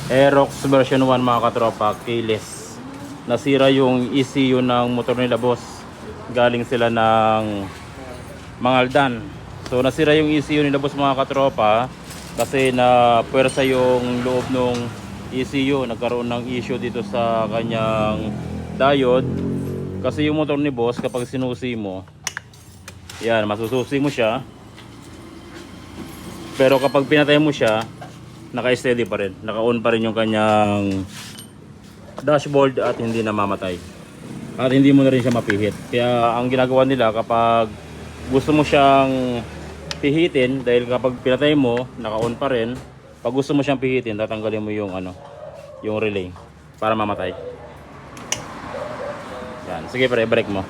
Aerox version 1 mga katropa, keyless. Nasira yung ECU ng motor nila boss. Galing sila ng Mangaldan. So nasira yung ECU nila boss mga katropa kasi na puwersa yung loob ng ECU. Nagkaroon ng issue dito sa kanyang diode. Kasi yung motor ni boss kapag sinusi mo, yan, masususi mo siya. Pero kapag pinatay mo siya, naka-steady pa rin, naka-on pa rin yung kanyang dashboard at hindi namamatay. At hindi mo na rin siya mapihit. Kaya ang ginagawa nila kapag gusto mo siyang pihitin, dahil kapag pinatay mo, naka-on pa rin. Pag gusto mo siyang pihitin, tatanggalin mo yung yung relay para mamatay. Yan, sige pre, break mo.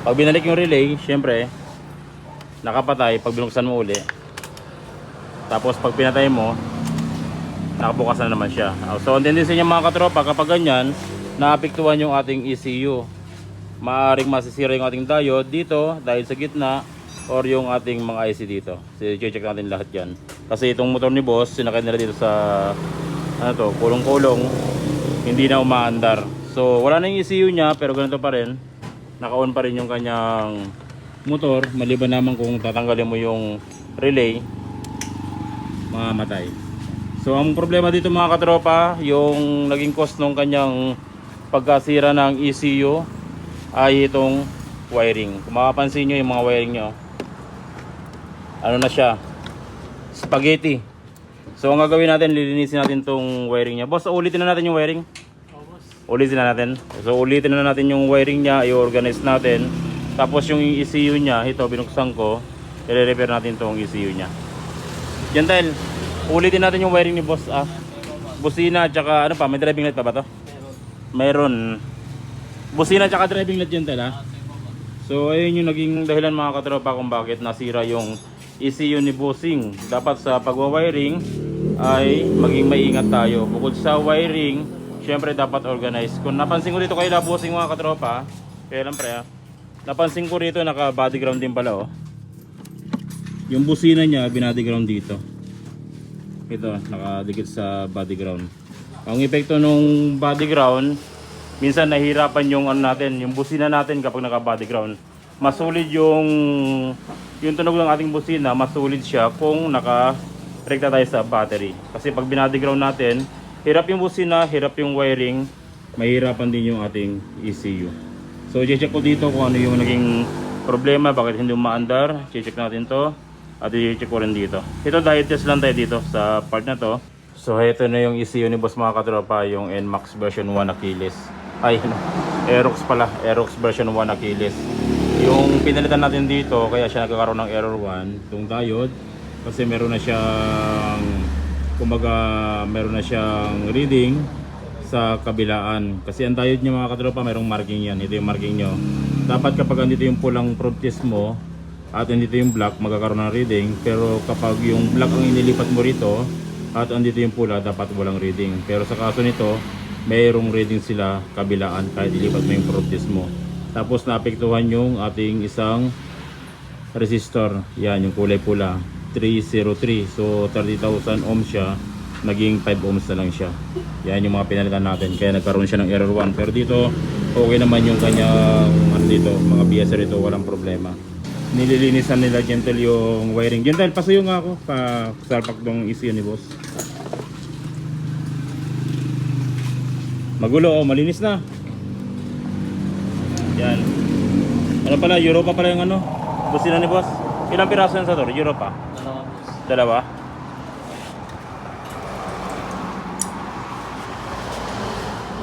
Pag binalik yung relay, syempre nakapatay pag binuksan mo uli. Tapos pag pinatay mo, nakabukas na naman siya. So ang tendency niya mga katropa, kapag ganyan, naapektuhan yung ating ECU. Maaring masisira yung ating diode dito dahil sa gitna, or yung ating mga IC dito. So i-check natin lahat yan. Kasi itong motor ni boss, sinakay nila dito sa kulong-kulong, hindi na umaandar. So wala na yung ECU niya, pero ganito pa rin, naka-on pa rin yung kanyang motor. Maliban naman kung tatanggalin mo yung relay, mamamatay. So ang problema dito mga katropa, yung naging cause ng kanyang pagkasira ng ECU ay itong wiring. Kung makapansin nyo yung mga wiring nyo, ano na siya, spaghetti. So ang gagawin natin, lilinisin natin tong wiring nya. Boss, ulitin na natin yung wiring. Ulitin na natin. So ulitin na natin yung wiring nya, i-organize natin. Tapos yung ECU nya, ito binuksan ko, i-repair natin tong ECU nya. Gentle, ulitin natin yung wiring ni boss. Busina at saka ano pa, may driving light pa ba to? Meron. Busina at saka driving light, Gentle ha. So ayun yung naging dahilan mga katropa kung bakit nasira yung ECU ni bossing. Dapat sa pagwa-wiring ay maging maingat tayo. Bukod sa wiring, syempre dapat organize. Kung napansin ko dito kayo na bossing mga katropa, kaya lang pre napansin ko rito naka body ground din pala yung busina niya binody ground dito. Ito, nakadikit sa body ground. Ang epekto nung body ground, minsan nahihirapan yung natin, yung busina natin kapag naka body ground. Masulid yung tunog ng ating busina, masulid siya kung naka-rekta tayo sa battery. Kasi pag binody ground natin, hirap yung busina, hirap yung wiring, mahirapan din yung ating ECU. So i-check ko dito kung ano yung naging problema, bakit hindi umaandar. I-check natin to. At i-check ko rin dito. Ito dahil test lang tayo dito sa part na to. So ito na yung ECU ni boss mga katropa, yung NMAX version 1 na keyless. Ay ano, Aerox pala, Aerox version 1 na keyless. Yung pinalitan natin dito, kaya siya nagkakaroon ng error 1, itong diode. Kasi meron na siyang, kumbaga meron na siyang reading sa kabilaan. Kasi ang diode niya mga katropa, merong marking yan. Ito yung marking nyo. Dapat kapag andito yung pulang probe test mo, at andito yung black, magkakaroon ng reading. Pero kapag yung black ang inilipat mo rito at andito yung pula, dapat walang reading. Pero sa kaso nito, mayroong reading sila kabilaan kahit ilipat mo yung probe test mo. Tapos naapektuhan yung ating isang resistor. Yan, yung kulay pula, 303. So 30,000 ohms siya, naging 5 ohms na lang siya. Yan yung mga pinalitan natin, kaya nagkaroon siya ng error 1. Pero dito, okay naman yung kanyang dito, mga BS rito, walang problema. Nililinisan nila Gentle yung wiring. Gentle, pasuyo nga ako pa salpak tong ECU ni boss. Magulo, malinis na. Yan. Ano pala, Europa pala yung busina ni boss. Ilang piraso yan sa to? Europa? Dalawa.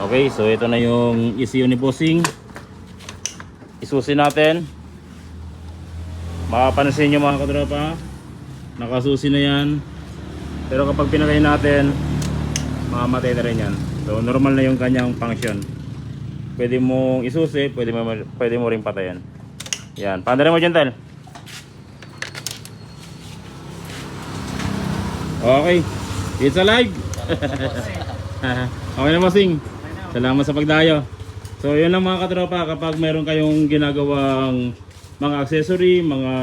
Okay, so ito na yung ECU ni bossing. Isusin natin. Makapansin nyo mga katropa, nakasusi na yan. Pero kapag pinatay natin, mamamatay na rin yan. So normal na yung kanyang function. Pwede mong isusi, pwede mo ring patayan. Yan, paanda rin mo Gentle. Okay, it's alive. Okay na bossing. Salamat sa pagdayo. So yun lang mga katropa, kapag meron kayong ginagawang mga accessory, mga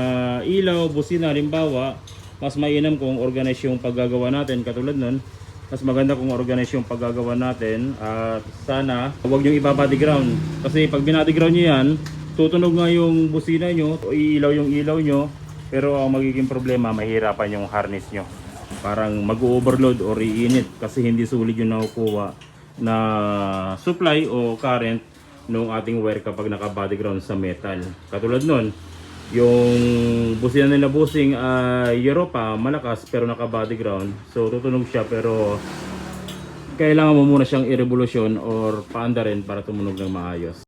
ilaw, busina, halimbawa, mas mainam kung organize yung paggagawa natin katulad nun. mas maganda kung organize yung paggagawa natin at sana huwag nyo ibabody ground kasi pag binody ground nyo yan, tutunog nga yung busina nyo o iilaw yung ilaw nyo, pero ang magiging problema, mahirapan yung harness nyo, parang mag-overload or iinit kasi hindi sulit yung nakukuha na supply o current ng ating wire kapag naka-body ground sa metal. Katulad nun, yung busina nila busing Europa, malakas pero naka-body ground. So tutunog siya pero kailangan mo muna siyang i-revolusyon or paanda rin para tumunog ng maayos.